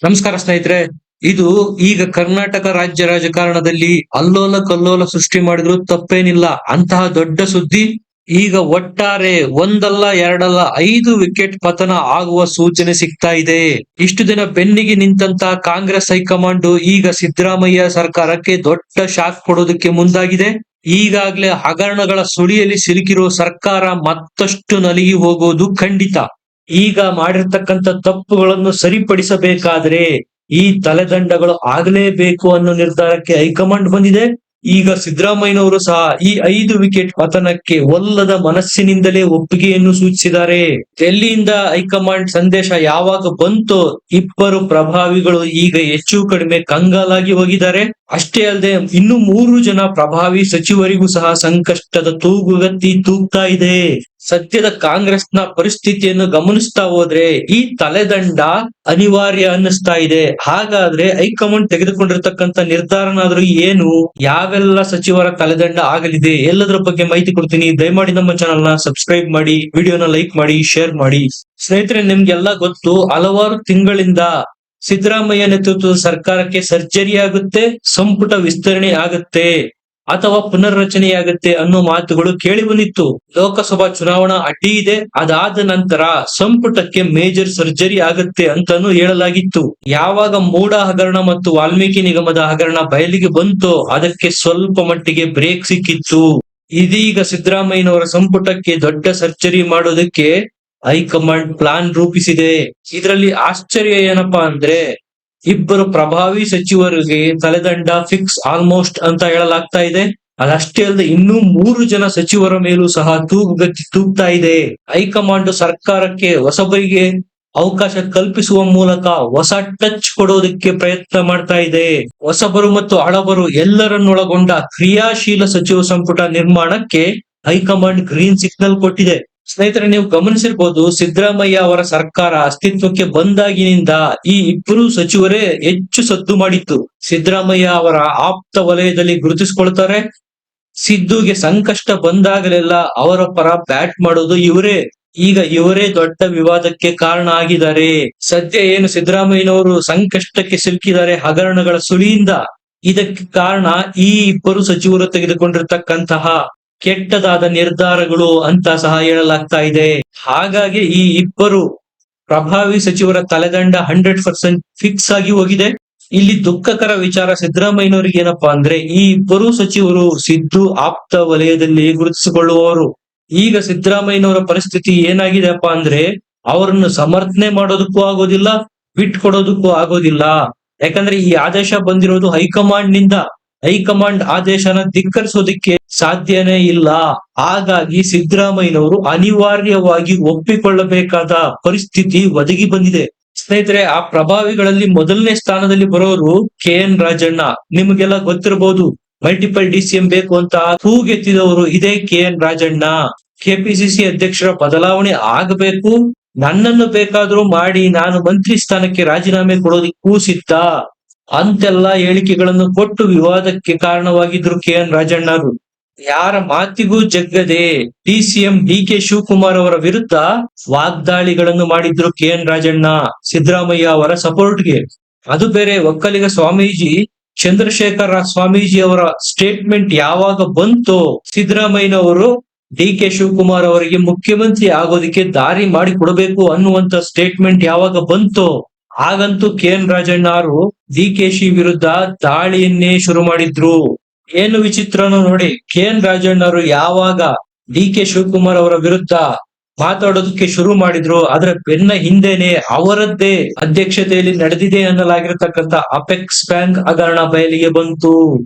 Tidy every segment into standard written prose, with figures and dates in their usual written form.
ನಮಸ್ಕಾರ ಸ್ನೇಹಿತರೆ. ಇದು ಈಗ ಕರ್ನಾಟಕ ರಾಜ್ಯ ರಾಜಕಾರಣದಲ್ಲಿ ಅಲ್ಲೋಲ ಕಲ್ಲೋಲ ಸೃಷ್ಟಿ ಮಾಡಿದ್ರು ತಪ್ಪೇನಿಲ್ಲ. ಅಂತಹ ದೊಡ್ಡ ಸುದ್ದಿ ಈಗ ಒಟ್ಟಾರೆ ಒಂದಲ್ಲ ಎರಡಲ್ಲ 5 ವಿಕೆಟ್ ಪತನ ಆಗುವ ಸೂಚನೆ ಸಿಗ್ತಾ ಇದೆ. ಇಷ್ಟು ದಿನ ಬೆನ್ನಿಗೆ ನಿಂತಹ ಕಾಂಗ್ರೆಸ್ ಹೈಕಮಾಂಡ್ ಈಗ ಸಿದ್ದರಾಮಯ್ಯ ಸರ್ಕಾರಕ್ಕೆ ದೊಡ್ಡ ಶಾಕ್ ಕೊಡೋದಕ್ಕೆ ಮುಂದಾಗಿದೆ. ಈಗಾಗಲೇ ಹಗರಣಗಳ ಸುಳಿಯಲ್ಲಿ ಸಿಲುಕಿರುವ ಸರ್ಕಾರ ಮತ್ತಷ್ಟು ನಲಿಗಿ ಹೋಗೋದು ಖಂಡಿತ. ಈಗ ಮಾಡಿರ್ತಕ್ಕಂಥ ತಪ್ಪುಗಳನ್ನು ಸರಿಪಡಿಸಬೇಕಾದ್ರೆ ಈ ತಲೆದಂಡಗಳು ಆಗಲೇಬೇಕು ಅನ್ನೋ ನಿರ್ಧಾರಕ್ಕೆ ಹೈಕಮಾಂಡ್ ಬಂದಿದೆ. ಈಗ ಸಿದ್ದರಾಮಯ್ಯನವರು ಸಹ ಈ 5 ವಿಕೆಟ್ ಪತನಕ್ಕೆ ಒಲ್ಲದ ಮನಸ್ಸಿನಿಂದಲೇ ಒಪ್ಪಿಗೆಯನ್ನು ಸೂಚಿಸಿದ್ದಾರೆ. ಡೆಲ್ಲಿಯಿಂದ ಹೈಕಮಾಂಡ್ ಸಂದೇಶ ಯಾವಾಗ ಬಂತೋ ಇಬ್ಬರು ಪ್ರಭಾವಿಗಳು ಈಗ ಹೆಚ್ಚು ಕಡಿಮೆ ಕಂಗಾಲಾಗಿ ಹೋಗಿದ್ದಾರೆ. ಅಷ್ಟೇ ಅಲ್ಲದೆ ಇನ್ನು 3 ಜನ ಪ್ರಭಾವಿ ಸಚಿವರಿಗೂ ಸಹ ಸಂಕಷ್ಟದ ತೂಗುಗತ್ತಿ ತೂಗ್ತಾ ಇದೆ. ಸದ್ಯದ ಕಾಂಗ್ರೆಸ್ನ ಪರಿಸ್ಥಿತಿಯನ್ನು ಗಮನಿಸ್ತಾ ಹೋದ್ರೆ ಈ ತಲೆದಂಡ ಅನಿವಾರ್ಯ ಅನ್ನಿಸ್ತಾ ಇದೆ. ಹಾಗಾದ್ರೆ ಹೈಕಮಾಂಡ್ ತೆಗೆದುಕೊಂಡಿರ್ತಕ್ಕಂಥ ನಿರ್ಧಾರನಾದ್ರೂ ಏನು? ಯಾವೆಲ್ಲ ಸಚಿವರ ತಲೆದಂಡ ಆಗಲಿದೆ? ಎಲ್ಲದರ ಬಗ್ಗೆ ಮಾಹಿತಿ ಕೊಡ್ತೀನಿ. ದಯಮಾಡಿ ನಮ್ಮ ಚಾನೆಲ್ ನ ಸಬ್ಸ್ಕ್ರೈಬ್ ಮಾಡಿ, ವಿಡಿಯೋನ ಲೈಕ್ ಮಾಡಿ, ಶೇರ್ ಮಾಡಿ. ಸ್ನೇಹಿತರೆ, ನಿಮ್ಗೆಲ್ಲ ಗೊತ್ತು, ಹಲವಾರು ತಿಂಗಳಿಂದ ಸಿದ್ದರಾಮಯ್ಯ ನೇತೃತ್ವದ ಸರ್ಕಾರಕ್ಕೆ ಸರ್ಜರಿ ಆಗುತ್ತೆ, ಸಂಪುಟ ವಿಸ್ತರಣೆ ಆಗುತ್ತೆ ಅಥವಾ ಪುನರ್ರಚನೆಯಾಗುತ್ತೆ ಅನ್ನೋ ಮಾತುಗಳು ಕೇಳಿ ಬಂದಿತ್ತು. ಲೋಕಸಭಾ ಚುನಾವಣಾ ಅಡ್ಡಿ ಇದೆ, ಅದಾದ ನಂತರ ಸಂಪುಟಕ್ಕೆ ಮೇಜರ್ ಸರ್ಜರಿ ಆಗುತ್ತೆ ಅಂತಾನು ಹೇಳಲಾಗಿತ್ತು. ಯಾವಾಗ ಮೂಡ ಹಗರಣ ಮತ್ತು ವಾಲ್ಮೀಕಿ ನಿಗಮದ ಹಗರಣ ಬಯಲಿಗೆ ಬಂತೋ ಅದಕ್ಕೆ ಸ್ವಲ್ಪ ಮಟ್ಟಿಗೆ ಬ್ರೇಕ್ ಸಿಕ್ಕಿತ್ತು. ಇದೀಗ ಸಿದ್ದರಾಮಯ್ಯನವರ ಸಂಪುಟಕ್ಕೆ ದೊಡ್ಡ ಸರ್ಜರಿ ಮಾಡೋದಕ್ಕೆ ಹೈಕಮಾಂಡ್ ಪ್ಲಾನ್ ರೂಪಿಸಿದೆ. ಇದರಲ್ಲಿ ಆಶ್ಚರ್ಯ ಏನಪ್ಪಾ ಅಂದ್ರೆ ಇಬ್ಬರು ಪ್ರಭಾವಿ ಸಚಿವರಿಗೆ ತಲೆದಂಡ ಫಿಕ್ಸ್ ಆಲ್ಮೋಸ್ಟ್ ಅಂತ ಹೇಳಲಾಗ್ತಾ ಇದೆ. ಅದಷ್ಟೇ ಅಲ್ಲದೆ ಇನ್ನೂ 3 ಜನ ಸಚಿವರ ಮೇಲೂ ಸಹ ತೂಗುಗತ್ತಿ ತೂಗ್ತಾ ಇದೆ. ಹೈಕಮಾಂಡ್ ಸರ್ಕಾರಕ್ಕೆ ಹೊಸಬರಿಗೆ ಅವಕಾಶ ಕಲ್ಪಿಸುವ ಮೂಲಕ ಹೊಸ ಟಚ್ ಕೊಡೋದಕ್ಕೆ ಪ್ರಯತ್ನ ಮಾಡ್ತಾ ಇದೆ. ಹೊಸಬರು ಮತ್ತು ಹಳಬರು ಎಲ್ಲರನ್ನೊಳಗೊಂಡ ಕ್ರಿಯಾಶೀಲ ಸಚಿವ ಸಂಪುಟ ನಿರ್ಮಾಣಕ್ಕೆ ಹೈಕಮಾಂಡ್ ಗ್ರೀನ್ ಸಿಗ್ನಲ್ ಕೊಟ್ಟಿದೆ. ಸ್ನೇಹಿತರೆ, ನೀವು ಗಮನಿಸಿರ್ಬೋದು, ಸಿದ್ದರಾಮಯ್ಯ ಅವರ ಸರ್ಕಾರ ಅಸ್ತಿತ್ವಕ್ಕೆ ಬಂದಾಗಿನಿಂದ ಈ ಇಬ್ಬರು ಸಚಿವರೇ ಹೆಚ್ಚು ಸದ್ದು ಮಾಡಿತ್ತು. ಸಿದ್ದರಾಮಯ್ಯ ಅವರ ಆಪ್ತ ವಲಯದಲ್ಲಿ ಗುರುತಿಸಿಕೊಳ್ತಾರೆ. ಸಿದ್ದುಗೆ ಸಂಕಷ್ಟ ಬಂದಾಗಲೆಲ್ಲ ಅವರ ಪರ ಬ್ಯಾಟ್ ಮಾಡೋದು ಇವರೇ. ಈಗ ಇವರೇ ದೊಡ್ಡ ವಿವಾದಕ್ಕೆ ಕಾರಣ ಆಗಿದ್ದಾರೆ. ಸದ್ಯ ಏನು ಸಿದ್ದರಾಮಯ್ಯನವರು ಸಂಕಷ್ಟಕ್ಕೆ ಸಿಲುಕಿದ್ದಾರೆ ಹಗರಣಗಳ ಸುಳಿಯಿಂದ, ಇದಕ್ಕೆ ಕಾರಣ ಈ ಇಬ್ಬರು ಸಚಿವರು ತೆಗೆದುಕೊಂಡಿರ್ತಕ್ಕಂತಹ ಕೆಟ್ಟದಾದ ನಿರ್ಧಾರಗಳು ಅಂತ ಸಹ ಹೇಳಲಾಗ್ತಾ ಇದೆ. ಹಾಗಾಗಿ ಈ ಇಬ್ಬರು ಪ್ರಭಾವಿ ಸಚಿವರ ತಲೆದಂಡ 100% ಫಿಕ್ಸ್ ಆಗಿ ಹೋಗಿದೆ. ಇಲ್ಲಿ ದುಃಖಕರ ವಿಚಾರ ಸಿದ್ದರಾಮಯ್ಯನವರಿಗೆ ಏನಪ್ಪಾ ಅಂದ್ರೆ ಈ ಇಬ್ಬರು ಸಚಿವರು ಸಿದ್ದು ಆಪ್ತ ವಲಯದಲ್ಲಿ ಗುರುತಿಸಿಕೊಳ್ಳುವವರು. ಈಗ ಸಿದ್ದರಾಮಯ್ಯನವರ ಪರಿಸ್ಥಿತಿ ಏನಾಗಿದೆಪ್ಪ ಅಂದ್ರೆ ಅವರನ್ನು ಸಮರ್ಥನೆ ಮಾಡೋದಕ್ಕೂ ಆಗೋದಿಲ್ಲ, ಬಿಟ್ಕೊಡೋದಕ್ಕೂ ಆಗೋದಿಲ್ಲ. ಯಾಕಂದ್ರೆ ಈ ಆದೇಶ ಬಂದಿರೋದು ಹೈಕಮಾಂಡ್ ನಿಂದ. ಹೈಕಮಾಂಡ್ ಆದೇಶನ ಧಿಕ್ಕರಿಸೋದಿಕ್ಕೆ ಸಾಧ್ಯನೇ ಇಲ್ಲ. ಹಾಗಾಗಿ ಸಿದ್ದರಾಮಯ್ಯನವರು ಅನಿವಾರ್ಯವಾಗಿ ಒಪ್ಪಿಕೊಳ್ಳಬೇಕಾದ ಪರಿಸ್ಥಿತಿ ಒದಗಿ ಬಂದಿದೆ. ಸ್ನೇಹಿತರೆ, ಆ ಪ್ರಭಾವಿಗಳಲ್ಲಿ ಮೊದಲನೇ ಸ್ಥಾನದಲ್ಲಿ ಬರೋರು KN ರಾಜಣ್ಣ. ನಿಮಗೆಲ್ಲ ಗೊತ್ತಿರಬಹುದು, ಮಲ್ಟಿಪಲ್ DCM ಬೇಕು ಅಂತ ಕೂಗೆತ್ತಿದವರು ಇದೇ KN ರಾಜಣ್ಣ. ಕೆಪಿಸಿಸಿ ಅಧ್ಯಕ್ಷರ ಬದಲಾವಣೆ ಆಗಬೇಕು, ನನ್ನನ್ನು ಬೇಕಾದ್ರೂ ಮಾಡಿ, ನಾನು ಮಂತ್ರಿ ಸ್ಥಾನಕ್ಕೆ ರಾಜೀನಾಮೆ ಕೊಡೋದಿಕ್ಕೂ ಸಿದ್ಧ ಅಂತೆಲ್ಲ ಹೇಳಿಕೆಗಳನ್ನು ಕೊಟ್ಟು ವಿವಾದಕ್ಕೆ ಕಾರಣವಾಗಿದ್ರು KN ರಾಜಣ್ಣರು. ಯಾರ ಮಾತಿಗೂ ಜಗ್ಗದೆ DCM DK ಶಿವಕುಮಾರ್ ಅವರ ವಿರುದ್ಧ ವಾಗ್ದಾಳಿಗಳನ್ನು ಮಾಡಿದ್ರು KN ರಾಜಣ್ಣ ಸಿದ್ದರಾಮಯ್ಯ ಅವರ ಸಪೋರ್ಟ್ಗೆ. ಅದು ಬೇರೆ, ಒಕ್ಕಲಿಗ ಸ್ವಾಮೀಜಿ ಚಂದ್ರಶೇಖರ ಸ್ವಾಮೀಜಿ ಅವರ ಸ್ಟೇಟ್ಮೆಂಟ್ ಯಾವಾಗ ಬಂತೋ ಸಿದ್ದರಾಮಯ್ಯನವರು DK ಶಿವಕುಮಾರ್ ಅವರಿಗೆ ಮುಖ್ಯಮಂತ್ರಿ ಆಗೋದಿಕ್ಕೆ ದಾರಿ ಮಾಡಿ ಕೊಡಬೇಕು ಅನ್ನುವಂತ ಸ್ಟೇಟ್ಮೆಂಟ್ ಯಾವಾಗ ಬಂತೋ ಹಾಗಂತೂ KN ರಾಜಣ್ಣ ಅವರು DKಶಿ ವಿರುದ್ಧ ದಾಳಿಯನ್ನೇ ಶುರು ಮಾಡಿದ್ರು. ಏನು ವಿಚಿತ್ರನೋ ನೋಡಿ, KN ರಾಜಣ್ಣ ಅವರು ಯಾವಾಗ DK ಶಿವಕುಮಾರ್ ಅವರ ವಿರುದ್ಧ ಮಾತಾಡೋದಕ್ಕೆ ಶುರು ಮಾಡಿದ್ರು ಅದರ ಬೆನ್ನ ಹಿಂದೆನೆ ಅವರದ್ದೇ ಅಧ್ಯಕ್ಷತೆಯಲ್ಲಿ ನಡೆದಿದೆ ಅನ್ನಲಾಗಿರತಕ್ಕಂತ ಅಪೆಕ್ಸ್ ಬ್ಯಾಂಕ್ ಹಗರಣ ಬಯಲಿಗೆ ಬಂತು.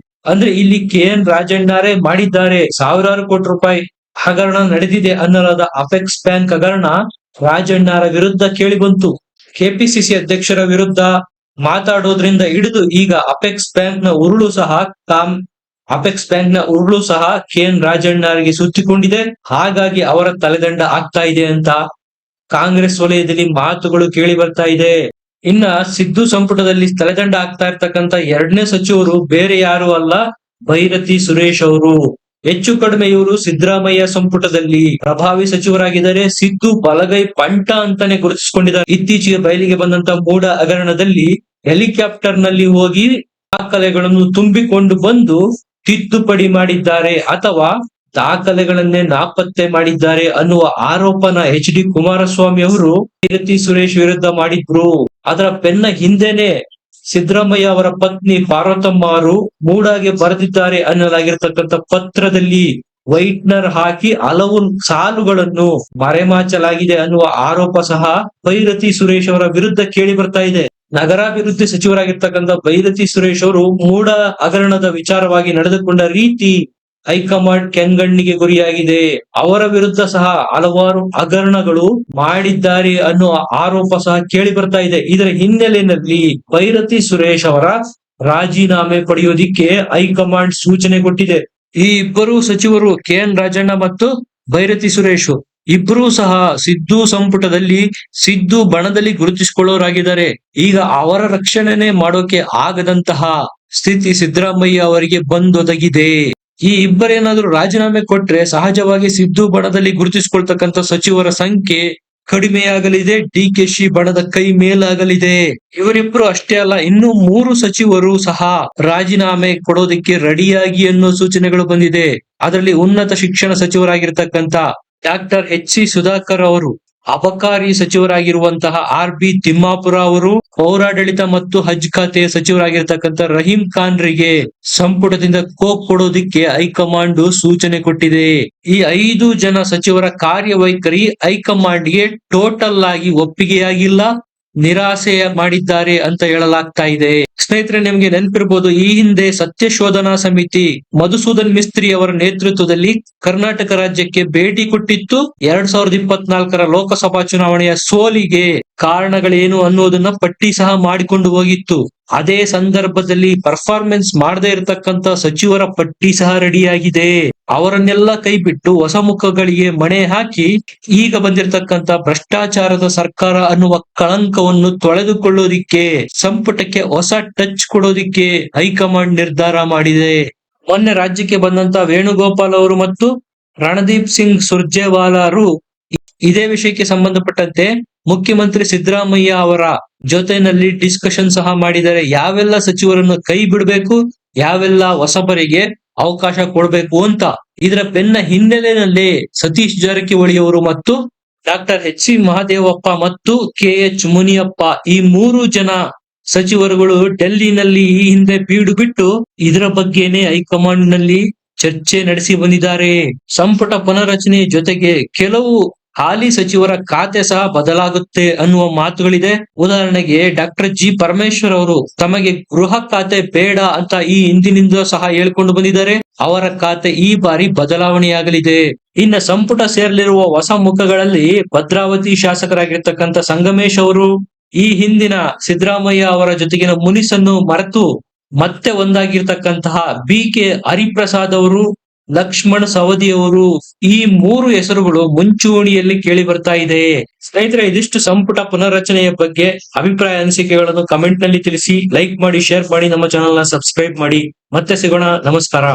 ಅಂದ್ರೆ ಇಲ್ಲಿ KN ರಾಜಣ್ಣರೇ ಮಾಡಿದ್ದಾರೆ. ಸಾವಿರಾರು ಕೋಟಿ ರೂಪಾಯಿ ಹಗರಣ ನಡೆದಿದೆ ಅನ್ನಲಾದ ಅಪೆಕ್ಸ್ ಬ್ಯಾಂಕ್ ಹಗರಣ ರಾಜಣ್ಣರ ವಿರುದ್ಧ ಕೇಳಿ ಬಂತು. ಕೆಪಿಸಿಸಿ ಅಧ್ಯಕ್ಷರ ವಿರುದ್ಧ ಮಾತಾಡೋದ್ರಿಂದ ಹಿಡಿದು ಈಗ ಅಪೆಕ್ಸ್ ಬ್ಯಾಂಕ್ ನ ಉರುಳು ಸಹ KN ರಾಜಣ್ಣರಿಗೆ ಸುತ್ತಿಕೊಂಡಿದೆ. ಹಾಗಾಗಿ ಅವರ ತಲೆದಂಡ ಆಗ್ತಾ ಇದೆ ಅಂತ ಕಾಂಗ್ರೆಸ್ ವಲಯದಲ್ಲಿ ಮಾತುಗಳು ಕೇಳಿ ಬರ್ತಾ ಇದೆ. ಇನ್ನ ಸಿದ್ದು ಸಂಪುಟದಲ್ಲಿ ತಲೆದಂಡ ಆಗ್ತಾ ಇರ್ತಕ್ಕಂತ 2ನೇ ಸಚಿವರು ಬೇರೆ ಯಾರು ಅಲ್ಲ, ಭೈರತಿ ಸುರೇಶ್ ಅವರು. ಹೆಚ್ಚು ಕಡಿಮೆ ಇವರು ಸಿದ್ದರಾಮಯ್ಯ ಸಂಪುಟದಲ್ಲಿ ಪ್ರಭಾವಿ ಸಚಿವರಾಗಿದ್ದಾರೆ. ಸಿದ್ದು ಬಲಗೈ ಪಂಟ ಅಂತಾನೆ ಗುರುತಿಸಿಕೊಂಡಿದ್ದಾರೆ. ಇತ್ತೀಚೆಗೆ ಬಯಲಿಗೆ ಬಂದಂತ ಮೂಡ ಹಗರಣದಲ್ಲಿ ಹೆಲಿಕಾಪ್ಟರ್ ನಲ್ಲಿ ಹೋಗಿ ದಾಖಲೆಗಳನ್ನು ತುಂಬಿಕೊಂಡು ಬಂದು ತಿದ್ದುಪಡಿ ಮಾಡಿದ್ದಾರೆ ಅಥವಾ ದಾಖಲೆಗಳನ್ನೇ ನಾಪತ್ತೆ ಮಾಡಿದ್ದಾರೆ ಅನ್ನುವ ಆರೋಪನ ಡಿ ಕುಮಾರಸ್ವಾಮಿ ಅವರು ಕೀರ್ತಿ ಸುರೇಶ್ ವಿರುದ್ಧ ಮಾಡಿದ್ರು. ಅದರ ಬೆನ್ನ ಹಿಂದೆನೆ ಸಿದ್ದರಾಮಯ್ಯ ಅವರ ಪತ್ನಿ ಪಾರ್ವತಮ್ಮ ಅವರು ಮೂಡಾಗೆ ಬರೆದಿದ್ದಾರೆ ಅನ್ನಲಾಗಿರ್ತಕ್ಕಂಥ ಪತ್ರದಲ್ಲಿ ವೈಟ್ನರ್ ಹಾಕಿ ಹಲವು ಸಾಲುಗಳನ್ನು ಮರೆಮಾಚಲಾಗಿದೆ ಅನ್ನುವ ಆರೋಪ ಸಹ ಭೈರತಿ ಸುರೇಶ್ ಅವರ ವಿರುದ್ಧ ಕೇಳಿ ಬರ್ತಾ ಇದೆ. ನಗರಾಭಿವೃದ್ಧಿ ಸಚಿವರಾಗಿರ್ತಕ್ಕಂಥ ಭೈರತಿ ಸುರೇಶ್ ಅವರು ಮೂಡ ಹಗರಣದ ವಿಚಾರವಾಗಿ ನಡೆದುಕೊಂಡ ರೀತಿ ಹೈಕಮಾಂಡ್ ಕೆಂಗಣ್ಣಿಗೆ ಗುರಿಯಾಗಿದೆ. ಅವರ ವಿರುದ್ಧ ಸಹ ಹಲವಾರು ಹಗರಣಗಳು ಮಾಡಿದ್ದಾರೆ ಅನ್ನುವ ಆರೋಪ ಸಹ ಕೇಳಿ ಬರ್ತಾ ಇದೆ. ಇದರ ಹಿನ್ನೆಲೆಯಲ್ಲಿ ಭೈರತಿ ಸುರೇಶ್ ಅವರ ರಾಜೀನಾಮೆ ಪಡೆಯೋದಿಕ್ಕೆ ಹೈಕಮಾಂಡ್ ಸೂಚನೆ ಕೊಟ್ಟಿದೆ. ಈ ಇಬ್ಬರು ಸಚಿವರು KN ರಾಜಣ್ಣ ಮತ್ತು ಭೈರತಿ ಸುರೇಶ್ ಇಬ್ಬರೂ ಸಹ ಸಿದ್ದು ಸಂಪುಟದಲ್ಲಿ ಸಿದ್ದು ಬಣದಲ್ಲಿ ಗುರುತಿಸಿಕೊಳ್ಳೋರಾಗಿದ್ದಾರೆ. ಈಗ ಅವರ ರಕ್ಷಣೆನೆ ಮಾಡೋಕೆ ಆಗದಂತಹ ಸ್ಥಿತಿ ಸಿದ್ದರಾಮಯ್ಯ ಅವರಿಗೆ ಬಂದೊದಗಿದೆ. ಈ ಇಬ್ಬರೇನಾದ್ರೂ ರಾಜೀನಾಮೆ ಕೊಟ್ರೆ ಸಹಜವಾಗಿ ಸಿದ್ದು ಬಣದಲ್ಲಿ ಗುರುತಿಸಿಕೊಳ್ತಕ್ಕಂಥ ಸಚಿವರ ಸಂಖ್ಯೆ ಕಡಿಮೆಯಾಗಲಿದೆ. DKಶಿ ಬಣದ ಕೈ ಮೇಲಾಗಲಿದೆ. ಇವರಿಬ್ರು ಅಷ್ಟೇ ಅಲ್ಲ, ಇನ್ನು 3 ಸಚಿವರು ಸಹ ರಾಜೀನಾಮೆ ಕೊಡೋದಕ್ಕೆ ರೆಡಿಯಾಗಿ ಅನ್ನೋ ಸೂಚನೆಗಳು ಬಂದಿದೆ. ಅದರಲ್ಲಿ ಉನ್ನತ ಶಿಕ್ಷಣ ಸಚಿವರಾಗಿರ್ತಕ್ಕಂಥ ಡಾಕ್ಟರ್ HC ಸುಧಾಕರ್ ಅವರು, ಅಬಕಾರಿ ಸಚಿವರಾಗಿರುವಂತಹ RB ತಿಮ್ಮಾಪುರ ಅವರು, ಪೌರಾಡಳಿತ ಮತ್ತು ಹಜ್ ಖಾತೆಯ ಸಚಿವರಾಗಿರ್ತಕ್ಕಂಥ ರಹೀಂ ಖಾನ್ ರಿಗೆ ಸಂಪುಟದಿಂದ ಕೊಡೋದಿಕ್ಕೆ ಹೈಕಮಾಂಡ್ ಸೂಚನೆ ಕೊಟ್ಟಿದೆ. ಈ 5 ಜನ ಸಚಿವರ ಕಾರ್ಯವೈಖರಿ ಹೈಕಮಾಂಡ್ಗೆ ಟೋಟಲ್ ಆಗಿ ಒಪ್ಪಿಗೆಯಾಗಿಲ್ಲ, ನಿರಾಸೆ ಮಾಡಿದ್ದಾರೆ ಅಂತ ಹೇಳಲಾಗ್ತಾ ಇದೆ. ಸ್ನೇಹಿತರೆ, ನಿಮ್ಗೆ ನೆನಪಿರಬಹುದು, ಈ ಹಿಂದೆ ಸತ್ಯ ಶೋಧನಾ ಸಮಿತಿ ಮಧುಸೂದನ್ ಮಿಸ್ತ್ರಿ ಅವರ ನೇತೃತ್ವದಲ್ಲಿ ಕರ್ನಾಟಕ ರಾಜ್ಯಕ್ಕೆ ಭೇಟಿ ಕೊಟ್ಟಿತ್ತು. 2024ರ ಲೋಕಸಭಾ ಚುನಾವಣೆಯ ಸೋಲಿಗೆ ಕಾರಣಗಳೇನು ಅನ್ನೋದನ್ನ ಪಟ್ಟಿ ಸಹ ಮಾಡಿಕೊಂಡು ಹೋಗಿತ್ತು. ಅದೇ ಸಂದರ್ಭದಲ್ಲಿ ಪರ್ಫಾರ್ಮೆನ್ಸ್ ಮಾಡದೇ ಇರತಕ್ಕಂತ ಸಚಿವರ ಪಟ್ಟಿ ಸಹ ರೆಡಿಯಾಗಿದೆ. ಅವರನ್ನೆಲ್ಲ ಕೈ ಬಿಟ್ಟು ಹೊಸ ಮುಖಗಳಿಗೆ ಮಣೆ ಹಾಕಿ ಈಗ ಬಂದಿರತಕ್ಕಂತ ಭ್ರಷ್ಟಾಚಾರದ ಸರ್ಕಾರ ಅನ್ನುವ ಕಳಂಕವನ್ನು ತೊಳೆದುಕೊಳ್ಳೋದಿಕ್ಕೆ, ಸಂಪುಟಕ್ಕೆ ಹೊಸ ಟಚ್ ಕೊಡೋದಿಕ್ಕೆ ಹೈಕಮಾಂಡ್ ನಿರ್ಧಾರ ಮಾಡಿದೆ. ಮೊನ್ನೆ ರಾಜ್ಯಕ್ಕೆ ಬಂದಂತ ವೇಣುಗೋಪಾಲ್ ಅವರು ಮತ್ತು ರಣದೀಪ್ ಸಿಂಗ್ ಸುರ್ಜೇವಾಲಾರು ಇದೇ ವಿಷಯಕ್ಕೆ ಸಂಬಂಧಪಟ್ಟಂತೆ ಮುಖ್ಯಮಂತ್ರಿ ಸಿದ್ದರಾಮಯ್ಯ ಅವರ ಜೊತೆನಲ್ಲಿ ಡಿಸ್ಕಷನ್ ಸಹ ಮಾಡಿದ್ದಾರೆ. ಯಾವೆಲ್ಲ ಸಚಿವರನ್ನು ಕೈ ಬಿಡಬೇಕು, ಯಾವೆಲ್ಲ ಹೊಸಬರಿಗೆ ಅವಕಾಶ ಕೊಡಬೇಕು ಅಂತ. ಇದರ ಬೆನ್ನ ಹಿನ್ನೆಲೆಯಲ್ಲಿ ಸತೀಶ್ ಜಾರಕಿಹೊಳಿ ಅವರು ಮತ್ತು ಡಾಕ್ಟರ್ HC ಮಹದೇವಪ್ಪ ಮತ್ತು KH ಮುನಿಯಪ್ಪ, ಈ 3 ಜನ ಸಚಿವರುಗಳು ಡೆಲ್ಲಿನಲ್ಲಿ ಈ ಹಿಂದೆ ಬೀಡು ಬಿಟ್ಟು ಇದರ ಬಗ್ಗೆನೆ ಹೈಕಮಾಂಡ್ ನಲ್ಲಿ ಚರ್ಚೆ ನಡೆಸಿ ಬಂದಿದ್ದಾರೆ. ಸಂಪುಟ ಪುನರಚನೆಯ ಜೊತೆಗೆ ಕೆಲವು ಹಾಲಿ ಸಚಿವರ ಖಾತೆ ಸಹ ಬದಲಾಗುತ್ತೆ ಅನ್ನುವ ಮಾತುಗಳಿದೆ. ಉದಾಹರಣೆಗೆ ಡಾಕ್ಟರ್ G ಪರಮೇಶ್ವರ್ ಅವರು ತಮಗೆ ಗೃಹ ಖಾತೆ ಬೇಡ ಅಂತ ಈ ಹಿಂದಿನಿಂದ ಸಹ ಹೇಳ್ಕೊಂಡು ಬಂದಿದ್ದಾರೆ. ಅವರ ಖಾತೆ ಈ ಬಾರಿ ಬದಲಾವಣೆಯಾಗಲಿದೆ. ಇನ್ನ ಸಂಪುಟ ಸೇರಲಿರುವ ಹೊಸ ಮುಖಗಳಲ್ಲಿ ಭದ್ರಾವತಿ ಶಾಸಕರಾಗಿರ್ತಕ್ಕಂಥ ಸಂಗಮೇಶ್ ಅವರು, ಈ ಹಿಂದಿನ ಸಿದ್ದರಾಮಯ್ಯ ಅವರ ಜೊತೆಗಿನ ಮುನಿಸನ್ನು ಮರೆತು ಮತ್ತೆ ಒಂದಾಗಿರ್ತಕ್ಕಂತಹ BK ಹರಿಪ್ರಸಾದ್ ಅವರು, ಲಕ್ಷ್ಮಣ್ ಸವದಿ ಅವರು, ಈ 3 ಹೆಸರುಗಳು ಮುಂಚೂಣಿಯಲ್ಲಿ ಕೇಳಿ ಬರ್ತಾ ಇದೆ. ಸ್ನೇಹಿತರೆ, ಇದಿಷ್ಟು ಸಂಪುಟ ಪುನರ್ರಚನೆಯ ಬಗ್ಗೆ ಅಭಿಪ್ರಾಯ ಅನಿಸಿಕೆಗಳನ್ನು ಕಮೆಂಟ್ ನಲ್ಲಿ ತಿಳಿಸಿ. ಲೈಕ್ ಮಾಡಿ, ಶೇರ್ ಮಾಡಿ, ನಮ್ಮ ಚಾನೆಲ್ ನ ಸಬ್ಸ್ಕ್ರೈಬ್ ಮಾಡಿ. ಮತ್ತೆ ಸಿಗೋಣ. ನಮಸ್ಕಾರ.